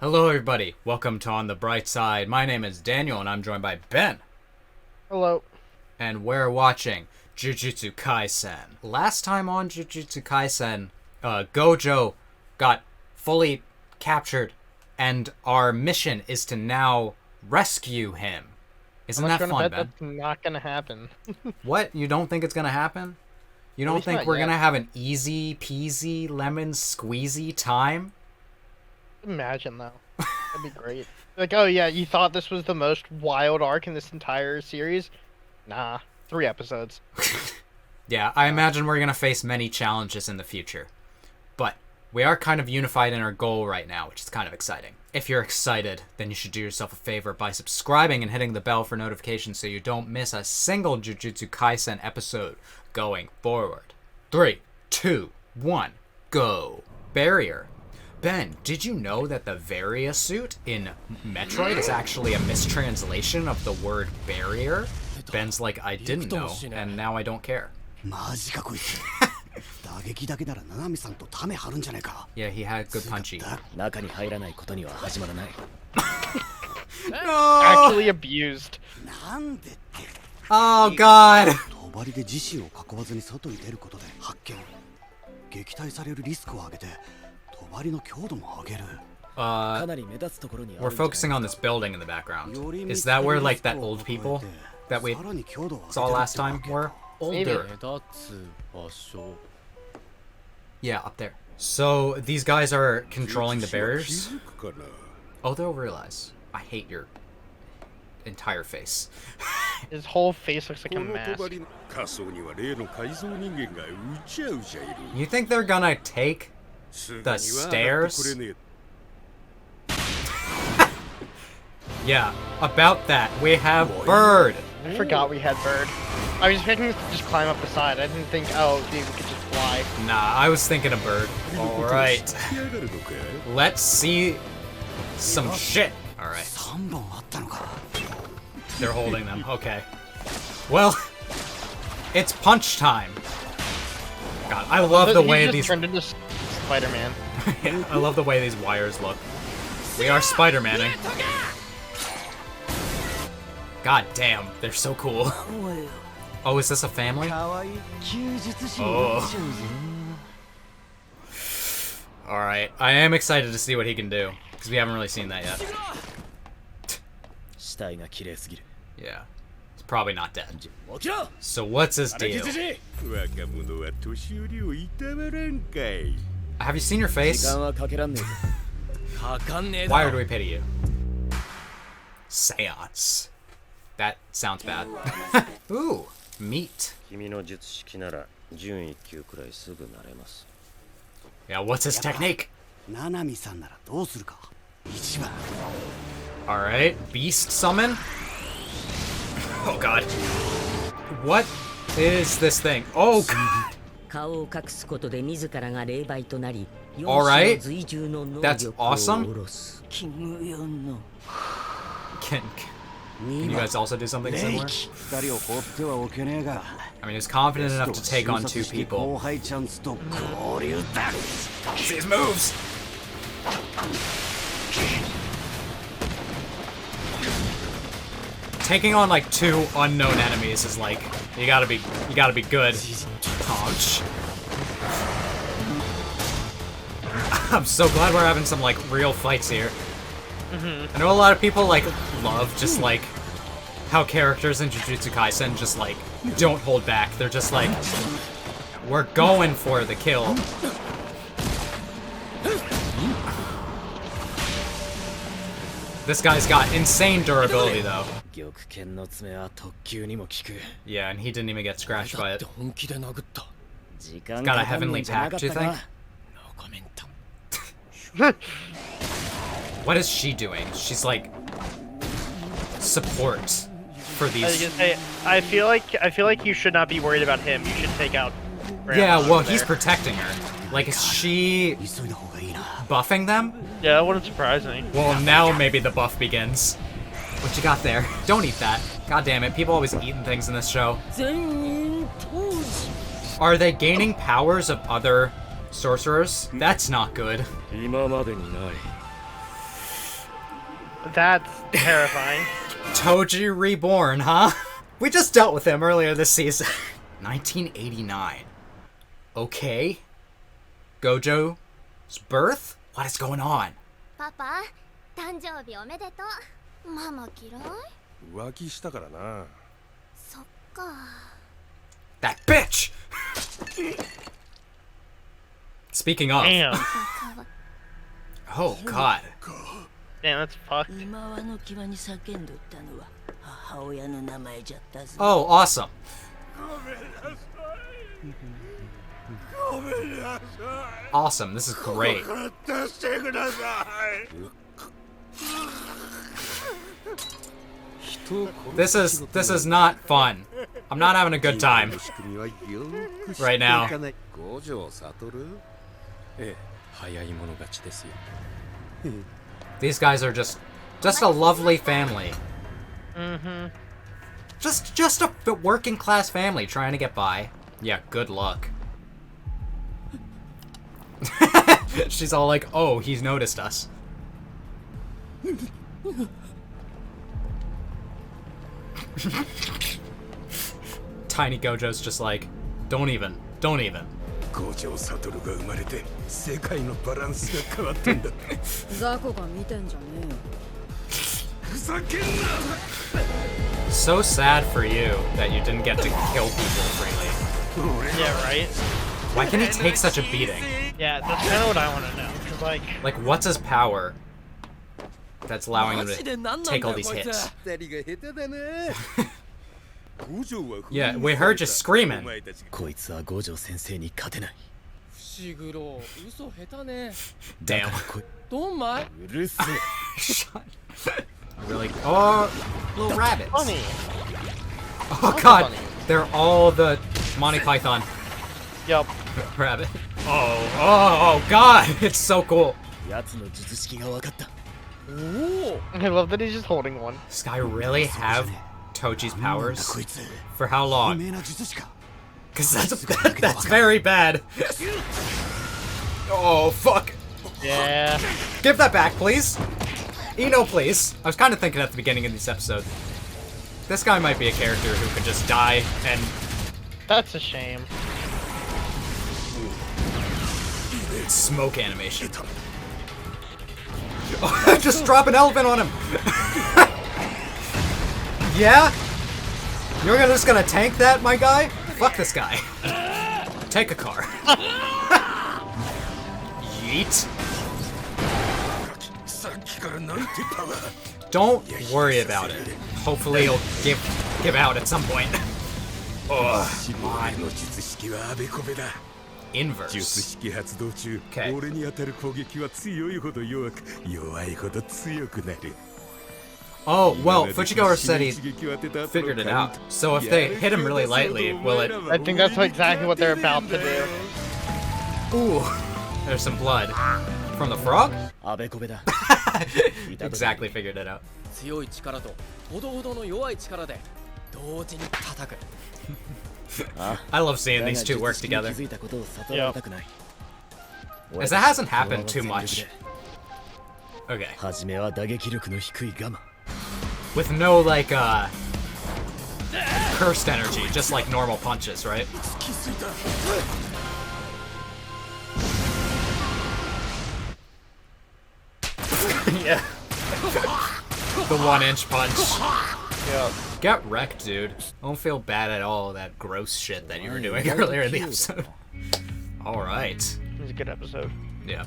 Hello everybody, welcome to On the Bright Side. My name is Daniel and I'm joined by Ben. Hello. And we're watching Jujutsu Kaisen. Last time on Jujutsu Kaisen, Gojo got fully captured and our mission is to now rescue him. Isn't that fun, Ben? That's not gonna happen. What? You don't think it's gonna happen? You don't think we're gonna have an easy peasy lemon squeezy time? Imagine though. That'd be great. Like, oh yeah, you thought this was the most wild arc in this entire series? Nah, 3 episodes. Yeah, I imagine we're gonna face many challenges in the future. But we are kind of unified in our goal right now, which is kind of exciting. If you're excited, then you should do yourself a favor by subscribing and hitting the bell for notifications so you don't miss a single Jujutsu Kaisen episode going forward. 3, 2, 1, go. Barrier. Ben, did you know that the Varia suit in Metroid is actually a mistranslation of the word barrier? Ben's like, I didn't know, and now I don't care. Yeah, he had good punchy. No! Actually abused. Oh god! We're focusing on this building in the background. Is that where, like, that old people that we saw last time were? Older. Yeah, up there. So, these guys are controlling the barriers? Oh, they'll realize. I hate your entire face. His whole face looks like a mask. You think they're gonna take the stairs? Yeah, about that, we have Bird. I forgot we had Bird. I was expecting to just climb up the side. I didn't think, oh, dude, we could just fly. Nah, I was thinking of Bird. Alright. Let's see some shit. Alright. They're holding them. Okay. Well, it's punch time. God, I love the way these... turned into Spider-Man. Yeah, I love the way these wires look. We are Spider-Manning. God damn, they're so cool. Oh, is this a family? Oh. Alright, I am excited to see what he can do, because we haven't really seen that yet. Yeah, he's probably not dead. So what's his deal? Have you seen your face? Why do we pity you? Seance. That sounds bad. Ooh, meat. Yeah, what's his technique? Alright, beast summon? Oh god. What is this thing? Oh god. Alright, that's awesome. Can you guys also do something similar? I mean, he's confident enough to take on 2 people. See his moves! Taking on like 2 unknown enemies is like, you gotta be good. Ouch. I'm so glad we're having some like real fights here. I know a lot of people like love just like how characters in Jujutsu Kaisen just like don't hold back. They're just like, we're going for the kill. This guy's got insane durability though. Yeah, and he didn't even get scratched by it. He's got a heavenly pact, do you think? What is she doing? She's like support for these. I was gonna say, I feel like you should not be worried about him. You should take out Grandma. Yeah, well, he's protecting her. Like, is she buffing them? Yeah, that wouldn't surprise me. Well, now maybe the buff begins. What you got there? Don't eat that. God damn it, people always eating things in this show. Are they gaining powers of other sorcerers? That's not good. That's terrifying. Toji reborn, huh? We just dealt with him earlier this season. 1989. Okay. Gojo's birth? What is going on? パパ、誕生日おめでとう。ママ嫌い？浮気したからな。そっか。That bitch! Speaking of. Damn. Oh, God. Damn, that's fucked. Oh, awesome. Awesome, this is great. This is not fun. I'm not having a good time right now. These guys are just a lovely family. Mm-hmm. Just a working class family trying to get by. Yeah, good luck. She's all like, "Oh, he's noticed us." Tiny Gojo's just like, don't even. 五条悟が生まれて世界のバランスが変わったんだ。ザコが見てんじゃねえよ。ふざけんな。 So sad for you that you didn't get to kill people freely. Yeah, right? Why can he take such a beating? Yeah, that's kind of what I want to know. Cause Like, what's his power that's allowing him to take all these hits? 二人が下手だな。五条は Yeah, we heard you screaming. こいつは五条先生に勝てない。伏黒、嘘下手ね。 Damn. ドンマイ。うるせえ。 Really? Oh, little rabbits. funny. Oh God, they're all the Monty Python Yup. rabbit. Oh God, it's so cool. やつの術式が分かった。 I love that he's just holding one. Does this guy really have Toji's powers? こいつ。 For how 有 long? 名な術師か。 Because that's very bad. Oh fuck. Yeah. Give that back, please. Ino, please. I was kind of thinking at the beginning of this episode, this guy might be a character who could just die and... That's a shame. Smoke animation. Oh, just drop an elephant on him. Yeah? You're just gonna tank that, my guy? Fuck this guy. Take a car. Yeet. さっきからなんてパワー。 Don't worry about it. Hopefully he'll give out at some point. Oh, 俺の術式はあべこべだ。 inverts. 術式発動中、 Okay. 俺に当たる攻撃は強いほど弱く、弱いほど強くなる。 Oh, well, Fujigawa said he figured it out. So if they hit him really lightly, will it... I think that's exactly what they're about to do. Ooh, there's some blood. From the frog? あべこべだ。 Exactly figured it out. 強い力とほどほどの弱い力で同時に叩く。 I love seeing these two work だが together. 術式に気づいたことを悟られたくない。 As that hasn't happened too much. Okay. 初めは打撃力の低いガマ。 With no, like, cursed energy, just like normal punches, right? Yeah. The 1-inch punch. Yeah. Get wrecked, dude. I don't feel bad at all that gross shit that you were doing earlier in the episode. Alright. It was a good episode. Yeah.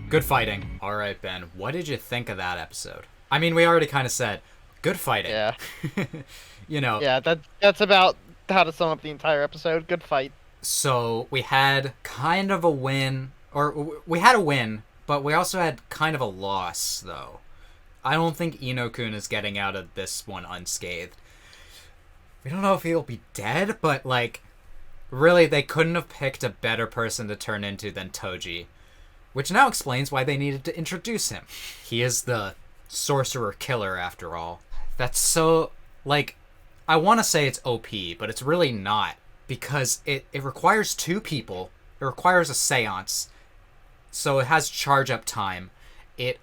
Good fighting. Alright, Ben. What did you think of that episode? I mean, we already kind of said, good fighting. Yeah. You know. Yeah, that's about how to sum up the entire episode. Good fight. So, we had kind of a win. Or, we had a win, but we also had kind of a loss, though. I don't think Ino-kun is getting out of this one unscathed. We don't know if he'll be dead, but, like, really, they couldn't have picked a better person to turn into than Toji. Which now explains why they needed to introduce him. He is the sorcerer killer, after all. That's so, like, I want to say it's OP, but it's really not. Because it requires two people. It requires a seance. So it has charge up time. It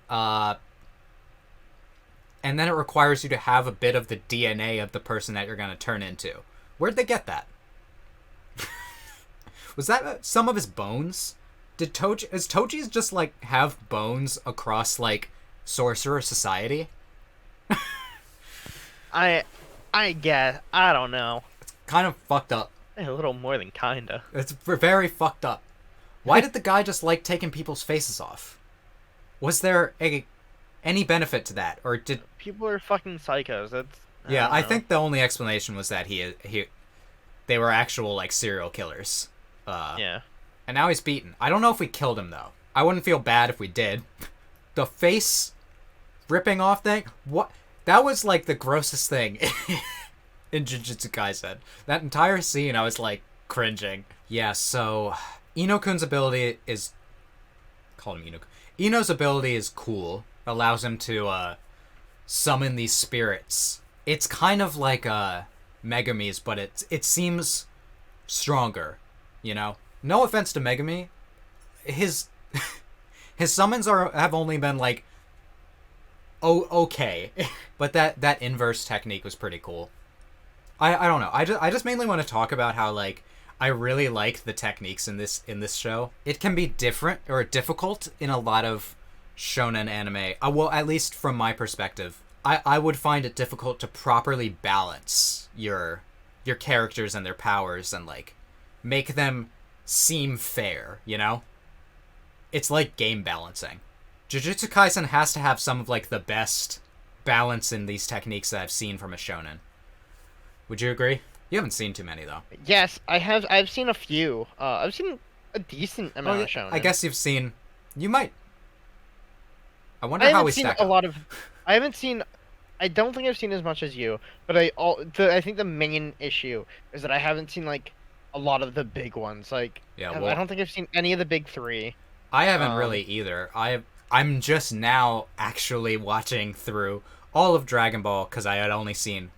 and then it requires you to have a bit of the DNA of the person that you're going to turn into. Where'd they get that? Was that some of his bones? Is Toji's just, like, have bones across, like, sorcerer society? I guess. I don't know. Kind of fucked up. A little more than kinda. It's very fucked up. Why did the guy just like taking people's faces off? Was there any benefit to that, or did People are fucking psychos. That's. Yeah, don't I know. think the only explanation was that they were actual like serial killers. Yeah. And now he's beaten. I don't know if we killed him though. I wouldn't feel bad if we did. The face ripping off thing. What? That was like the grossest thing in Jujutsu Kaisen. That entire scene, I was like cringing. Yeah. So Ino-kun's ability is. Call him Ino. Ino's ability is cool. Allows him to summon these spirits. It's kind of like Megumi's, but it seems stronger, you know? No offense to Megumi. His summons have only been like okay. But that inverse technique was pretty cool. I don't know. I just mainly want to talk about how like I really like the techniques in this show. It can be different or difficult in a lot of shonen anime. Well, at least from my perspective, I would find it difficult to properly balance your characters and their powers and like make them seem fair, you know? It's like game balancing. Jujutsu Kaisen has to have some of like the best balance in these techniques that I've seen from a shonen. Would you agree? You haven't seen too many though. Yes, I have. I've seen a few. I've seen a decent amount of shonen. I guess you've seen. You might. I wonder I how haven't we seen stack a up. lot of. I haven't seen. I don't think I've seen as much as you, but I think the main issue is that I haven't seen like a lot of the big ones. Like, Yeah, I well- don't think I've seen any of the big three. I haven't really either. I'm just now actually watching through all of Dragon Ball because I had only seen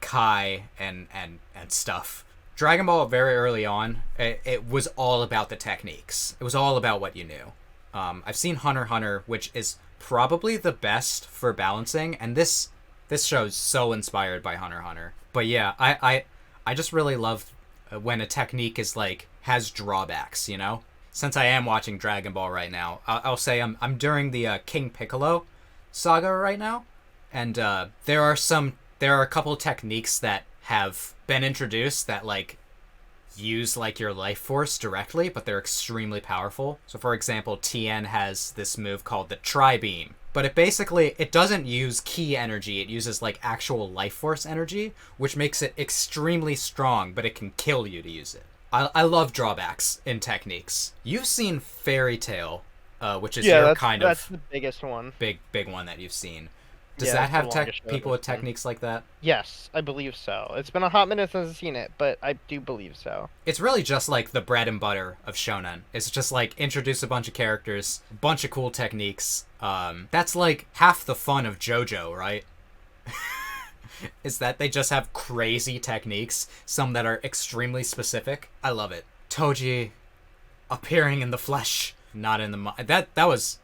Kai and stuff. Dragon Ball very early on, it was all about the techniques. It was all about what you knew. I've seen Hunter x Hunter, which is probably the best for balancing, and this show is so inspired by Hunter x Hunter. But yeah, I just really love when a technique is like has drawbacks, you know? Since I am watching Dragon Ball right now, I'll say I'm during the King Piccolo saga right now, and there are a couple techniques that have been introduced that like use like your life force directly, but they're extremely powerful. So for example, Tien has this move called the Tri-Beam, but it doesn't use ki energy, it uses like actual life force energy, which makes it extremely strong, but it can kill you to use it. I love drawbacks in techniques. You've seen Fairy Tail, which is that's the biggest one. big one that you've seen. Does Yeah, that it's the have longest show people with I've seen. techniques like that? Yes, I believe so. It's been a hot minute since I've seen it, but I do believe so. It's really just like the bread and butter of shonen. It's just like introduce a bunch of characters, a bunch of cool techniques. That's like half the fun of JoJo, right? Is that they just have crazy techniques, some that are extremely specific. I love it. Toji appearing in the flesh, not in the mind. That was.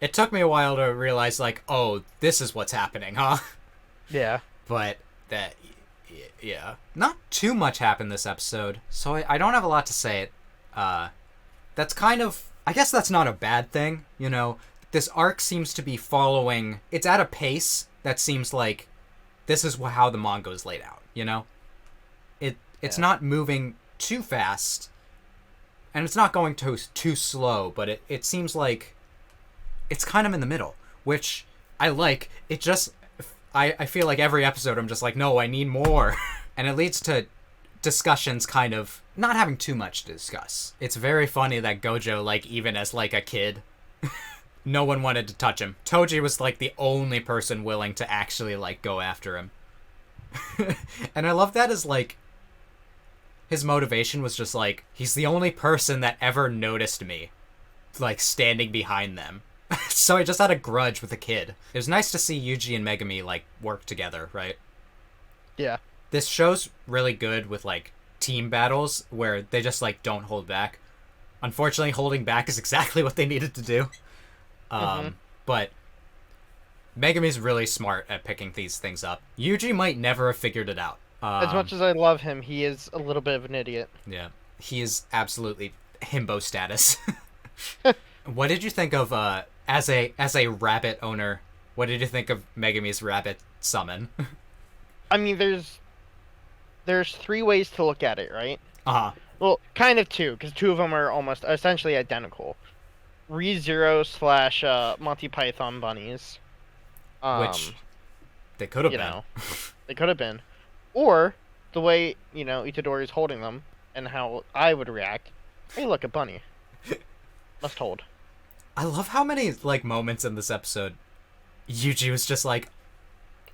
It took me a while to realize, like, oh, this is what's happening, huh? Yeah. But yeah, not too much happened this episode, so I don't have a lot to say. That's kind of, I guess that's not a bad thing, you know. This arc seems to be following. It's at a pace that seems like this is how the manga is laid out, you know. It's not moving too fast, and it's not going too slow, but it seems like it's kind of in the middle, which I like. It just, I feel like every episode I'm just like, no, I need more. And it leads to discussions kind of not having too much to discuss. It's very funny that Gojo, like, even as like a kid, no one wanted to touch him. Toji was like the only person willing to actually like go after him. And I love that as like, his motivation was just like, he's the only person that ever noticed me, like, standing behind them. So I just had a grudge with a kid. It was nice to see Yuji and Megumi, like, work together, right? Yeah. This show's really good with, like, team battles where they just, like, don't hold back. Unfortunately, holding back is exactly what they needed to do. But Megumi's really smart at picking these things up. Yuji might never have figured it out. As much as I love him, he is a little bit of an idiot. Yeah. He is absolutely himbo status. What did you think of, as a rabbit owner, what did you think of Megumi's rabbit summon? I mean, there's 3 ways to look at it, right? Uh-huh. Well, kind of 2, because 2 of them are almost essentially identical. ReZero / Monty Python bunnies. Which they could have you been. know, they could have been. Or the way, Itadori's holding them and how I would react. Hey, look, a bunny. Must hold. I love how many, like, moments in this episode Yuji was just like,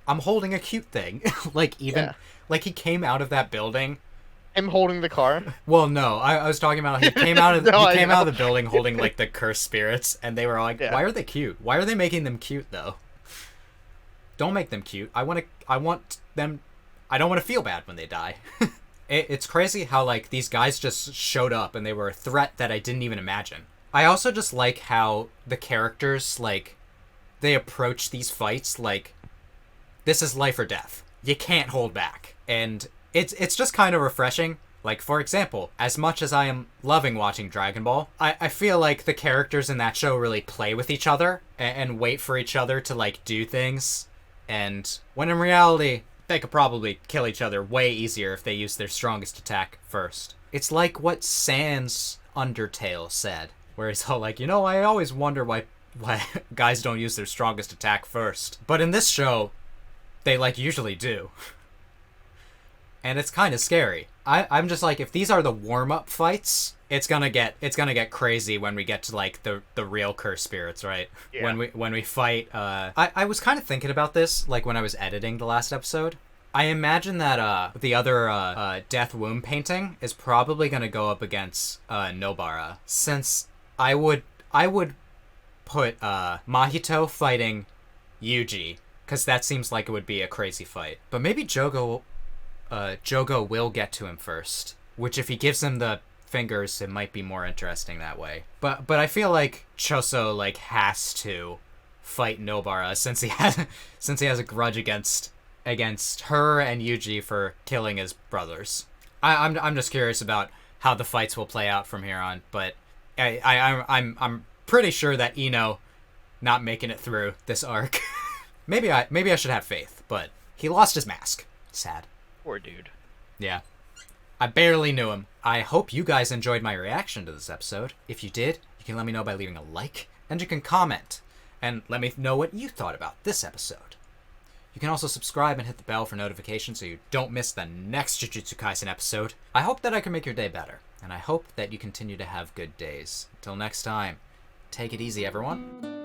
I'm holding a cute thing. Like, even, like, he came out of that building. I'm holding the car. Well, no, I was talking about he came out of No, he came out of the building holding, like, the cursed spirits, and they were all like, why are they cute? Why are they making them cute, though? Don't make them cute. I don't want to feel bad when they die. It's crazy how, like, these guys just showed up and they were a threat that I didn't even imagine. I also just like how the characters, like, they approach these fights like, this is life or death. You can't hold back. And it's just kind of refreshing. Like, for example, as much as I am loving watching Dragon Ball, I feel like the characters in that show really play with each other and wait for each other to, like, do things. And when in reality, they could probably kill each other way easier if they used their strongest attack first. It's like what Sans Undertale said, where he's all like, I always wonder why guys don't use their strongest attack first. But in this show, they, like, usually do. And it's kind of scary. I'm just like, if these are the warm-up fights, it's gonna get crazy when we get to, like, the real cursed spirits, right? Yeah. When we fight. I was kind of thinking about this, like, when I was editing the last episode. I imagine that the other Death Womb painting is probably gonna go up against Nobara, since I would put Mahito fighting Yuji, because that seems like it would be a crazy fight. But maybe Jogo will get to him first, which if he gives him the fingers, it might be more interesting that way. But I feel like Choso, like, has to fight Nobara since he has a grudge against her and Yuji for killing his brothers. I'm just curious about how the fights will play out from here on, but I'm pretty sure that Ino not making it through this arc. maybe I should have faith, but he lost his mask. Sad. Poor dude. Yeah. I barely knew him. I hope you guys enjoyed my reaction to this episode. If you did, you can let me know by leaving a like, and you can comment, and let me know what you thought about this episode. You can also subscribe and hit the bell for notifications so you don't miss the next Jujutsu Kaisen episode. I hope that I can make your day better, and I hope that you continue to have good days. Until next time, take it easy, everyone.